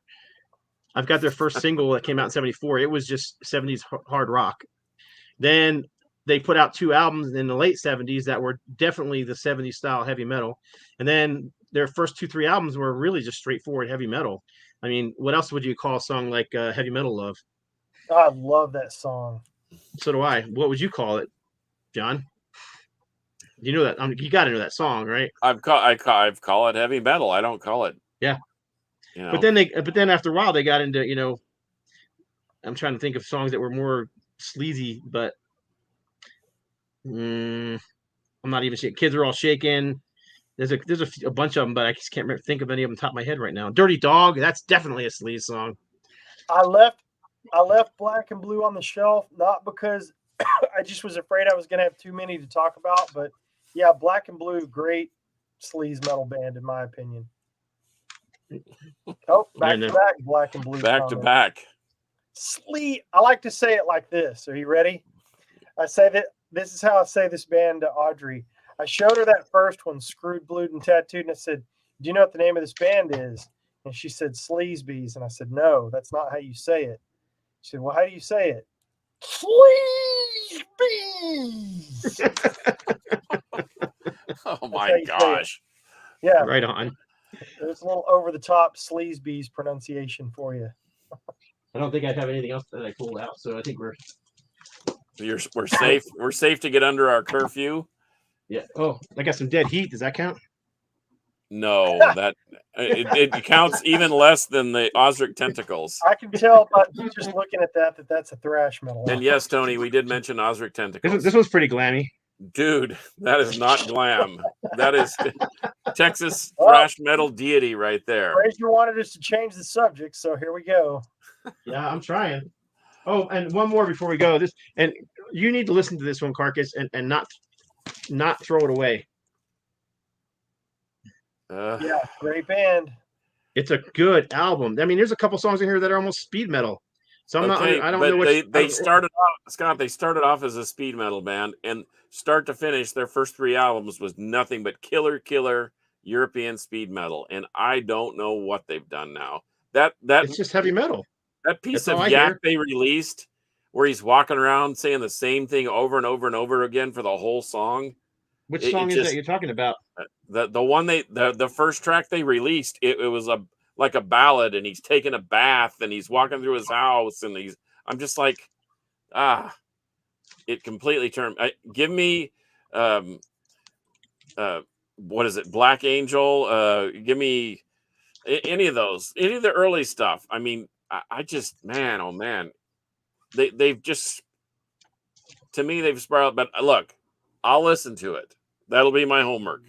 I've got their first single that came out in 74. It was just 70s hard rock. Then they put out 2 albums in the late 70s that were definitely the 70s style heavy metal. And then their first 2-3 albums were really just straightforward heavy metal. I mean, what else would you call a song like Heavy Metal Love? I love that song. So do I. What would you call it, John? You know that you got to know that song, right? I call it heavy metal. I don't call it. Yeah. You know. But then after a while they got into, I'm trying to think of songs that were more sleazy, but I'm not even sure. Kids Are All Shaking. There's a bunch of them, but I just can't think of any of them top of my head right now. Dirty Dog. That's definitely a sleaze song. I left Black and Blue on the shelf, not because I just was afraid I was going to have too many to talk about, but yeah, Black and Blue, great sleaze metal band in my opinion. Oh, back to back, Black and Blue. Back to back. I like to say it like this. Are you ready? I say that this is how I say this band to Audrey. I showed her that first one, Screwed, Blued, and Tattooed, and I said, "Do you know what the name of this band is?" And she said, Sleaze Bees. And I said, "No, that's not how you say it." She said, "Well, how do you say it?" Sleaze Bees. Oh my gosh. Yeah. Right on. It's a little over the top Sleaze Bees pronunciation for you. I don't think I have anything else that I pulled out, so I think we're safe. We're safe to get under our curfew. Yeah. Oh, I got some Dead Heat. Does that count? No, that it counts even less than the Osric Tentacles. I can tell by just looking at that's a thrash metal. And yes, Tony, we did mention Osric Tentacles. This was pretty glammy. Dude, that is not glam. That is Texas thrash metal deity right there. Fraser wanted us to change the subject, so here we go. Yeah, I'm trying. Oh, and one more before we go. And you need to listen to this one, Carcass, and not throw it away. Yeah, great band. It's a good album. I mean, there's a couple songs in here that are almost speed metal. So okay, I don't but know which. they started off, Scott. They started off as a speed metal band, and start to finish, their first 3 albums was nothing but killer European speed metal, and I don't know what they've done now. That It's just heavy metal. that piece That's all of I yak hear. they released, where he's walking around saying the same thing over and over and over again for the whole song. Which It song is that just you're talking about? the one the first track they released, it was like a ballad, and he's taking a bath and he's walking through his house, and I'm just like, it completely turned. Give me um what is it, Black Angel, give me any of those, any of the early stuff. I mean, I just, man, oh man, they've just, to me, they've spiraled. But look, I'll listen to it. That'll be my homework.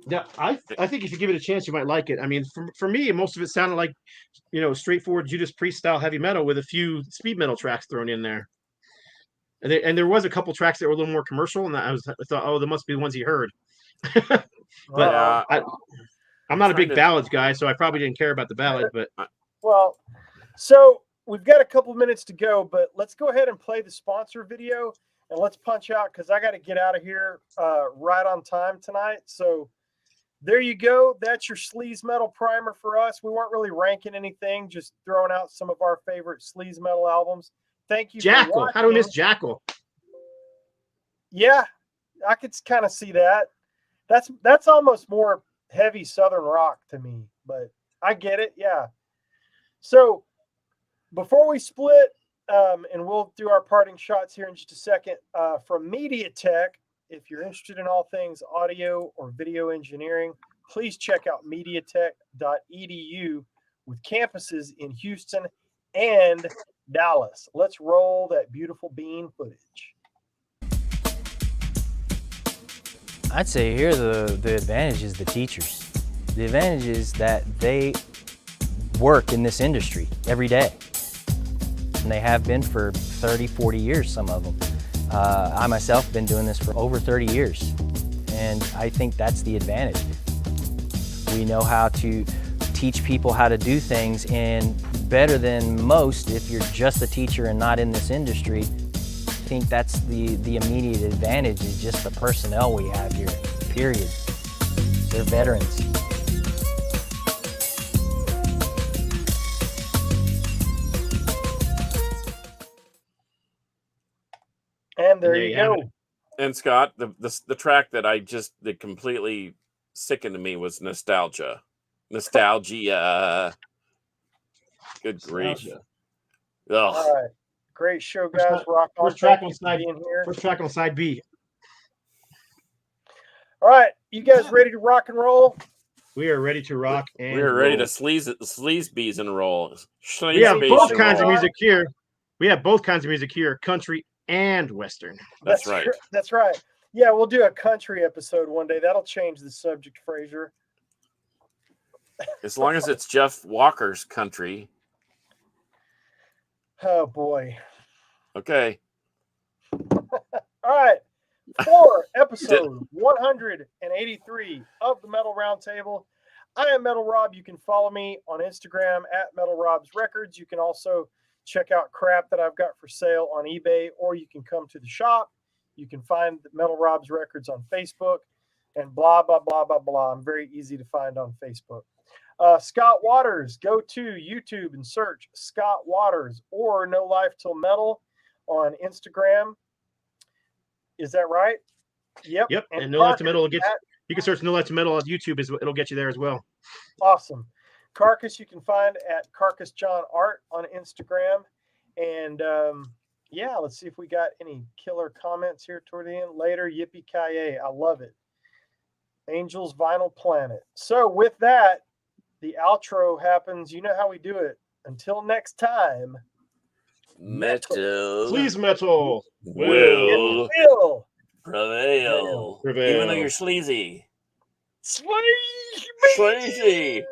Yeah, I think if you give it a chance, you might like it. I mean, for me, most of it sounded like, straightforward Judas Priest style heavy metal with a few speed metal tracks thrown in there. And there was a couple tracks that were a little more commercial, and I thought, oh, there must be the ones he heard. But Yeah, I'm not a big trying to- ballads guy, so I probably didn't care about the ballads. But Well, so we've got a couple minutes to go, but let's go ahead and play the sponsor video and let's punch out because I got to get out of here right on time tonight. So there you go. That's your Sleaze Metal primer for us. We weren't really ranking anything, just throwing out some of our favorite Sleaze Metal albums. Thank you. Jackal. How do we miss Jackal? Yeah, I could kind of see that. That's almost more heavy Southern rock to me, but I get it. Yeah. So before we split, and we'll do our parting shots here in just a second, from MediaTek, if you're interested in all things audio or video engineering, please check out mediatek.edu with campuses in Houston and Dallas. Let's roll that beautiful bean footage. I'd say here the advantage is the teachers. The advantage is that they work in this industry every day. And they have been for 30, 40 years, some of them. I myself have been doing this for over 30 years. And I think that's the advantage. We know how to teach people how to do things, and better than most, if you're just a teacher and not in this industry, I think that's the immediate advantage is just the personnel we have here, period. They're veterans. And there you go. And Scott, the track that completely sickened me was Nostalgia. Nostalgia. Good grief. All right. Great show, guys. Rock on. First track on side B. All right. You guys ready to rock and roll? We are ready to rock and we are ready roll. to sleaze bees and roll. We have both kinds of music here. We have both kinds of music here, country and Western. That's right. That's right. Yeah, we'll do a country episode one day. That'll change the subject, Fraser. As long as it's Jeff Walker's country. Oh, boy. Okay. All right. For episode 183 of the Metal Roundtable, I am Metal Rob. You can follow me on Instagram at Metal Rob's Records. You can also check out crap that I've got for sale on eBay, or you can come to the shop. You can find Metal Rob's Records on Facebook, and blah, blah, blah, blah, blah. I'm very easy to find on Facebook. Scott Waters, go to YouTube and search Scott Waters or No Life Till Metal on Instagram. Is that right? Yep. And No Life Till Metal will get you can search No Life Till Metal on YouTube, it'll get you there as well. Awesome. Carcass you can find at Carcass John Art on Instagram. And yeah, let's see if we got any killer comments here toward the end. Later, yippee-ki-yay. I love it. Angels Vinyl Planet. So with that, the outro happens. You know how we do it. Until next time. Metal. Sleaze Metal will prevail. Even though you're sleazy. Sleazy. Sleazy.